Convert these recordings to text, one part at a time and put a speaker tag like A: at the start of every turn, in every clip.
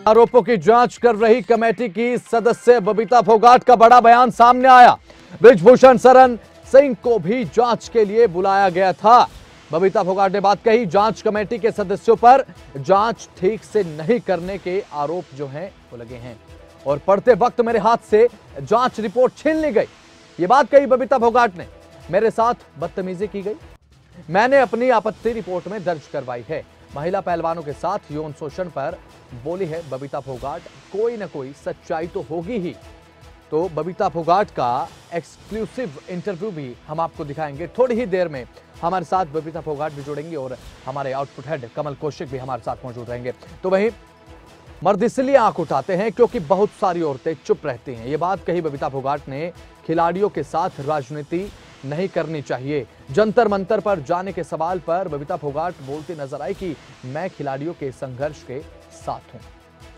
A: आरोपों की जांच कर रही कमेटी की सदस्य बबीता फोगाट का बड़ा बयान सामने आया। बृजभूषण शरण सिंह को भी जांच के लिए बुलाया गया था। बबीता फोगाट ने बात कही, जांच कमेटी के सदस्यों पर जांच ठीक से नहीं करने के आरोप जो हैं वो लगे हैं और पढ़ते वक्त मेरे हाथ से जांच रिपोर्ट छीन ली गई। ये बात कही बबीता फोगाट ने। मेरे साथ बदतमीजी की गई, मैंने अपनी आपत्ति रिपोर्ट में दर्ज करवाई है। महिला पहलवानों के साथ यौन शोषण पर बोली है बबीता फोगाट, कोई ना कोई सच्चाई तो होगी ही। तो बबीता फोगाट का एक्सक्लूसिव इंटरव्यू भी हम आपको दिखाएंगे थोड़ी ही देर में। हमारे साथ बबीता फोगाट भी जुड़ेंगी और हमारे आउटपुट हेड कमल कौशिक भी हमारे साथ मौजूद रहेंगे। तो वहीं मर्द इसलिए आंख उठाते हैं क्योंकि बहुत सारी औरतें चुप रहती हैं। ये बात कही बबीता फोगाट ने। खिलाड़ियों के साथ राजनीति नहीं करनी चाहिए। जंतर मंतर पर जाने के सवाल पर बबीता फोगाट बोलती नजर आई कि मैं खिलाड़ियों के संघर्ष के साथ हूं।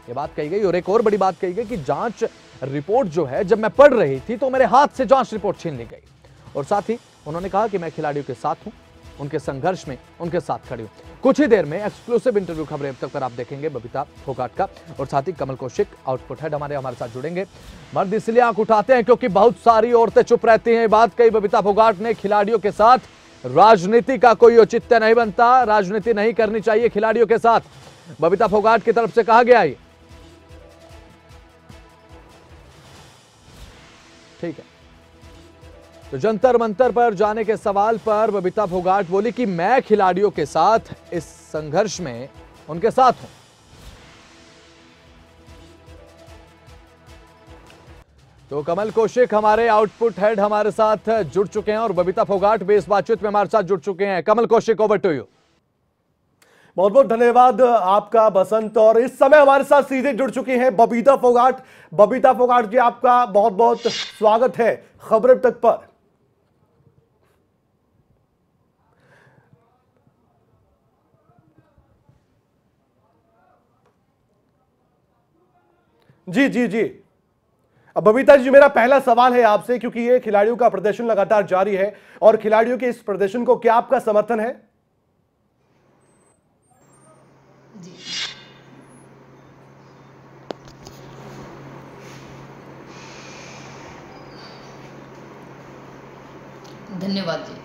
A: ये बात कही गई और एक और बड़ी बात कही गई कि जांच रिपोर्ट जो है जब मैं पढ़ रही थी तो मेरे हाथ से जांच रिपोर्ट छीन ली गई। और साथ ही उन्होंने कहा कि मैं खिलाड़ियों के साथ हूं, उनके संघर्ष में उनके साथ खड़ी हूं। कुछ ही देर में एक्सक्लूसिव इंटरव्यू खबरें अब तक पर आप देखेंगे बबीता फोगाट का और साथ ही कमल कौशिक आउटपुट हेड हमारे साथ जुड़ेंगे। मर्द इसलिए आंख उठाते हैं क्योंकि बहुत सारी औरतें चुप रहती हैं। बात कही बबीता फोगाट ने। खिलाड़ियों के साथ राजनीति का कोई औचित्य नहीं बनता, राजनीति नहीं करनी चाहिए खिलाड़ियों के साथ, बबीता फोगाट की तरफ से कहा गया है। ठीक है, तो जंतर मंतर पर जाने के सवाल पर बबीता फोगाट बोली कि मैं खिलाड़ियों के साथ इस संघर्ष में उनके साथ हूं। तो कमल कौशिक हमारे आउटपुट हेड हमारे साथ जुड़ चुके हैं और बबीता फोगाट भी इस बातचीत में हमारे साथ जुड़ चुके हैं। कमल कौशिक, ओवर टू यू।
B: बहुत बहुत धन्यवाद आपका बसंत। और इस समय हमारे साथ सीधे जुड़ चुकी हैं बबीता फोगाट। बबीता फोगाट जी, आपका बहुत बहुत स्वागत है खबरें तक पर। जी जी जी। अब बबीता जी, मेरा पहला सवाल है आपसे, क्योंकि ये खिलाड़ियों का प्रदर्शन लगातार जारी है और खिलाड़ियों के इस प्रदर्शन को क्या आपका समर्थन है?
C: जी, धन्यवाद जी।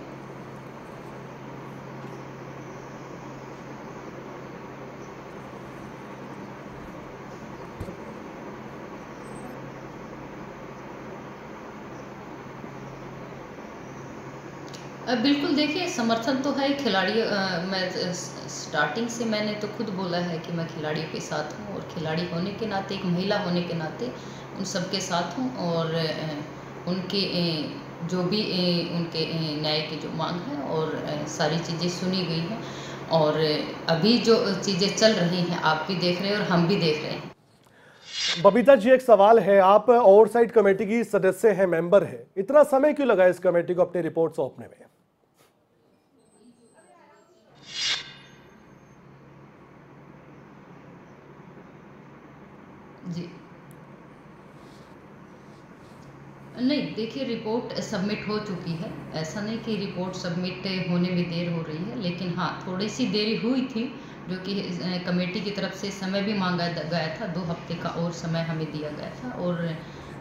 C: बिल्कुल, देखिए समर्थन तो है खिलाड़ी। मैं स्टार्टिंग से मैंने तो खुद बोला है कि मैं खिलाड़ियों के साथ हूँ और खिलाड़ी होने के नाते, एक महिला होने के नाते उन सबके साथ हूँ और उनके जो भी उनके न्याय की जो मांग है और सारी चीज़ें सुनी गई हैं और अभी जो चीज़ें चल रही हैं आप भी देख रहे हैं और हम भी देख रहे हैं।
B: बबीता जी, एक सवाल है, आप ओवरसाइट कमेटी की सदस्य हैं, मेंबर हैं, इतना समय क्यों लगा इस कमेटी को अपनी रिपोर्ट सौंपने में?
C: जी, नहीं, देखिए रिपोर्ट सबमिट हो चुकी है। ऐसा नहीं कि रिपोर्ट सबमिट होने में देर हो रही है, लेकिन हाँ थोड़ी सी देरी हुई थी, जो कि कमेटी की तरफ से समय भी मांगा गया था। 2 हफ्ते का और समय हमें दिया गया था और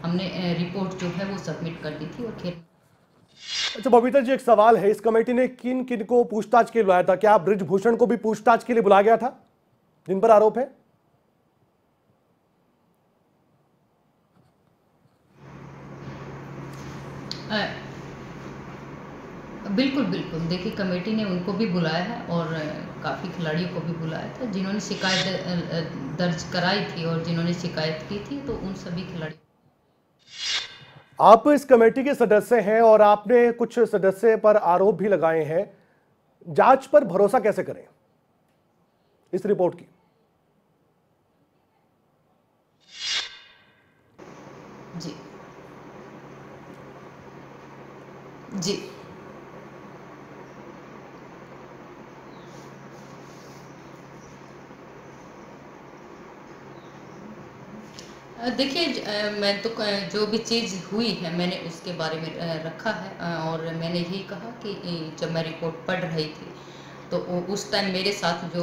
C: हमने रिपोर्ट जो है वो सबमिट कर दी थी। और खेल
B: अच्छा बबीता जी, एक सवाल है, इस कमेटी ने किन किन को पूछताछ के लिए बुलाया था? क्या बृजभूषण को भी पूछताछ के लिए बुलाया गया था जिन पर आरोप है?
C: बिल्कुल बिल्कुल, देखिए कमेटी ने उनको भी बुलाया है और काफ़ी खिलाड़ियों को भी बुलाया था जिन्होंने शिकायत दर्ज कराई थी और जिन्होंने शिकायत की थी, तो उन सभी खिलाड़ी।
B: आप इस कमेटी के सदस्य हैं और आपने कुछ सदस्य पर आरोप भी लगाए हैं, जांच पर भरोसा कैसे करें इस रिपोर्ट की?
C: जी जी, देखिए मैं तो जो भी चीज़ हुई है मैंने उसके बारे में रखा है और मैंने यही कहा कि जब मैं रिपोर्ट पढ़ रही थी तो उस टाइम मेरे साथ जो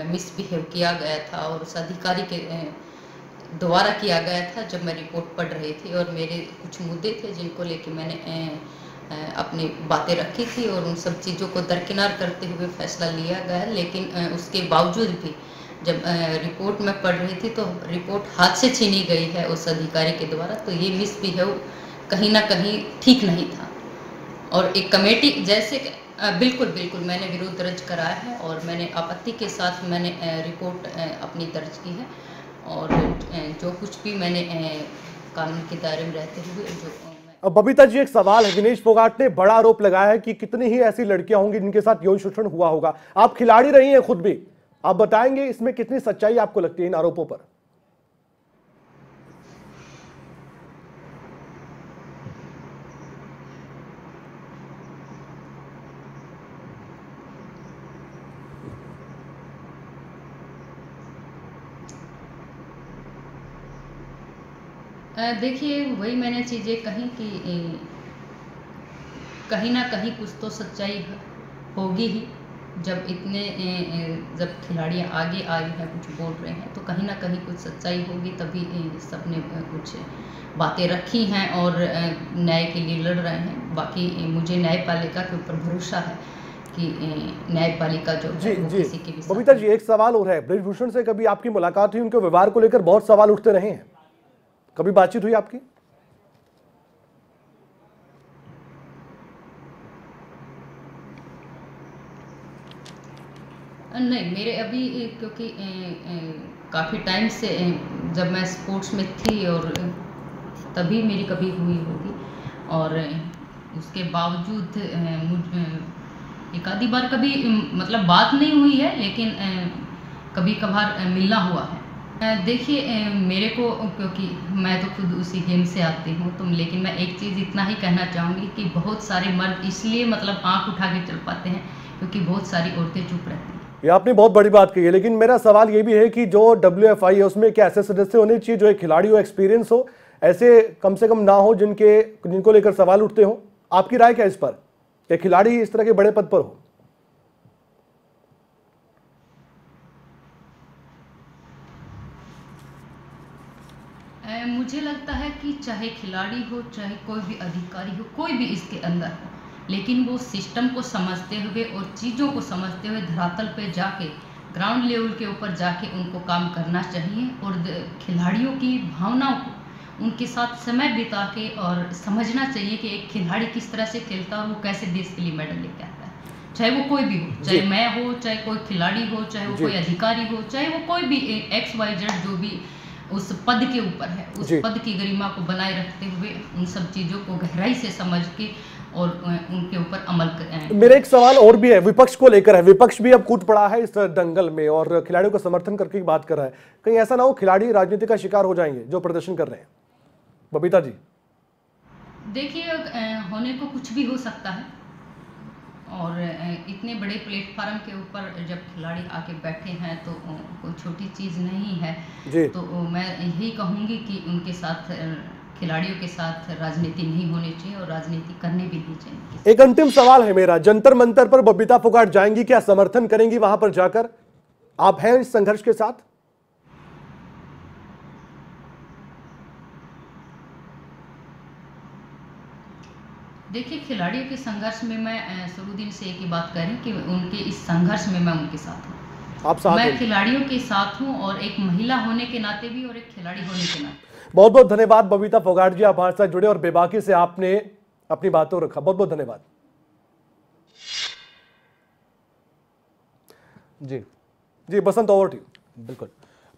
C: मिसबिहेव किया गया था और उस अधिकारी के द्वारा किया गया था, जब मैं रिपोर्ट पढ़ रही थी और मेरे कुछ मुद्दे थे जिनको लेके मैंने अपनी बातें रखी थी और उन सब चीज़ों को दरकिनार करते हुए फैसला लिया गया। लेकिन उसके बावजूद भी जब रिपोर्ट में पढ़ रही थी तो रिपोर्ट हाथ से छीनी गई है उस अधिकारी के द्वारा, तो ये मिसबिहेव कहीं ना कहीं ठीक नहीं था। और एक कमेटी जैसे बिल्कुल बिल्कुल मैंने विरोध दर्ज कराया है और मैंने आपत्ति के साथ मैंने रिपोर्ट अपनी दर्ज की है और जो कुछ भी मैंने कानून के दायरे में रहते हुए जो
B: अब बबीता जी, एक सवाल है, विनेश फोगाट ने बड़ा आरोप लगाया है कि कितनी ही ऐसी लड़कियां होंगी जिनके साथ यौन शोषण हुआ होगा। आप खिलाड़ी रही हैं खुद भी, आप बताएंगे इसमें कितनी सच्चाई आपको लगती है इन आरोपों पर?
C: देखिए, वही मैंने चीज़ें कही कि कहीं ना कहीं कुछ तो सच्चाई होगी ही। जब इतने जब खिलाड़ियाँ आगे आई हैं, कुछ बोल रहे हैं, तो कहीं ना कहीं कुछ सच्चाई होगी, तभी सबने कुछ बातें रखी हैं और न्याय के लिए लड़ रहे हैं। बाकी मुझे न्यायपालिका के ऊपर भरोसा है कि न्यायपालिका जो
B: जी
C: है वो
B: जी
C: किसी के भी
B: बबीता जी, एक सवाल और है, ब्रिजभूषण से कभी आपकी मुलाकात हुई? उनके व्यवहार को लेकर बहुत सवाल उठते रहे हैं, कभी बातचीत हुई आपकी?
C: नहीं, मेरे अभी क्योंकि काफ़ी टाइम से जब मैं स्पोर्ट्स में थी और तभी मेरी कभी हुई होगी और उसके बावजूद एक आधी बार कभी मतलब बात नहीं हुई है, लेकिन कभी कभार मिलना हुआ है। देखिए, मेरे को, क्योंकि मैं तो खुद उसी गेम से आती हूँ, तो लेकिन मैं एक चीज़ इतना ही कहना चाहूँगी कि बहुत सारे मर्द इसलिए मतलब आँख उठा के चल पाते हैं क्योंकि बहुत सारी औरतें चुप रहती हैं।
B: ये आपने बहुत बड़ी बात कही है, लेकिन मेरा सवाल ये भी है कि जो WFI है उसमें क्या ऐसे सदस्य होने चाहिए जो एक खिलाड़ी हो, एक्सपीरियंस हो, ऐसे कम से कम ना हो जिनको लेकर सवाल उठते हो? आपकी राय क्या इस पर, एक खिलाड़ी इस तरह के बड़े पद पर हो?
C: मुझे लगता है कि चाहे खिलाड़ी हो, चाहे कोई भी अधिकारी हो, कोई भी इसके अंदर हो, लेकिन वो सिस्टम को समझते हुए और चीज़ों को समझते हुए धरातल पे जाके, ग्राउंड लेवल के ऊपर जाके उनको काम करना चाहिए और खिलाड़ियों की भावनाओं को उनके साथ समय बिता के और समझना चाहिए कि एक खिलाड़ी किस तरह से खेलता है और वो कैसे देश के लिए मेडल लेके आता है। चाहे वो कोई भी हो, चाहे मैं हो, चाहे कोई खिलाड़ी हो, चाहे वो कोई अधिकारी हो, चाहे वो कोई भी XYZ जो भी उस पद के ऊपर है, उस पद की गरिमा को बनाए रखते हुए उन सब चीज़ों को गहराई से समझ के और उनके ऊपर अमल करें।
B: मेरा एक सवाल और भी है, विपक्ष को लेकर है। विपक्ष भी अब कूद पड़ा है इस दंगल में और खिलाड़ियों का समर्थन करके बात कर रहा है। कहीं ऐसा ना हो खिलाड़ी राजनीति का शिकार हो जाएंगे जो प्रदर्शन कर रहे हैं? बबीता जी,
C: देखिए, होने को कुछ भी हो सकता है और इतने बड़े प्लेटफार्म के ऊपर जब खिलाड़ी आके बैठे हैं तो कोई छोटी चीज़ नहीं है जी। तो मैं यही कहूँगी कि उनके साथ, खिलाड़ियों के साथ राजनीति नहीं होनी चाहिए और राजनीति करने भी नहीं चाहिए।
B: एक अंतिम सवाल है मेरा, जंतर मंतर पर बबीता फोगाट जाएंगी, क्या समर्थन करेंगी वहां पर जाकर? आप हैं इस संघर्ष के साथ?
C: देखिए, खिलाड़ियों के संघर्ष में मैं शुरू दिन से एक ही बात कह रही कि उनके इस संघर्ष में मैं उनके साथ हूँ।
B: आप साथ
C: मैं खिलाड़ियों के साथ हूँ और एक महिला होने के नाते भी और एक खिलाड़ी होने के नाते।
B: बहुत बहुत धन्यवाद बबीता फोगाट जी, आप हमारे साथ जुड़े और बेबाकी से आपने अपनी बातों रखा। बहुत बहुत धन्यवाद
A: जी।
B: जी बसंत, ओवर टू यू।
A: बिल्कुल,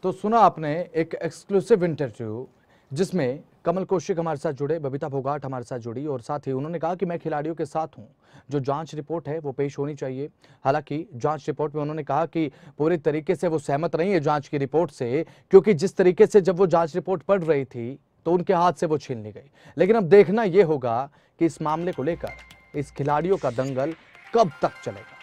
A: तो सुना आपने एक एक्सक्लूसिव इंटरव्यू जिसमें कमल कौशिक हमारे साथ जुड़े, बबीता फोगाट हमारे साथ जुड़ी और साथ ही उन्होंने कहा कि मैं खिलाड़ियों के साथ हूं, जो जांच रिपोर्ट है वो पेश होनी चाहिए। हालांकि जांच रिपोर्ट में उन्होंने कहा कि पूरी तरीके से वो सहमत नहीं है जांच की रिपोर्ट से, क्योंकि जिस तरीके से जब वो जांच रिपोर्ट पढ़ रही थी तो उनके हाथ से वो छीन ली गई। लेकिन अब देखना ये होगा कि इस मामले को लेकर इस खिलाड़ियों का दंगल कब तक चलेगा।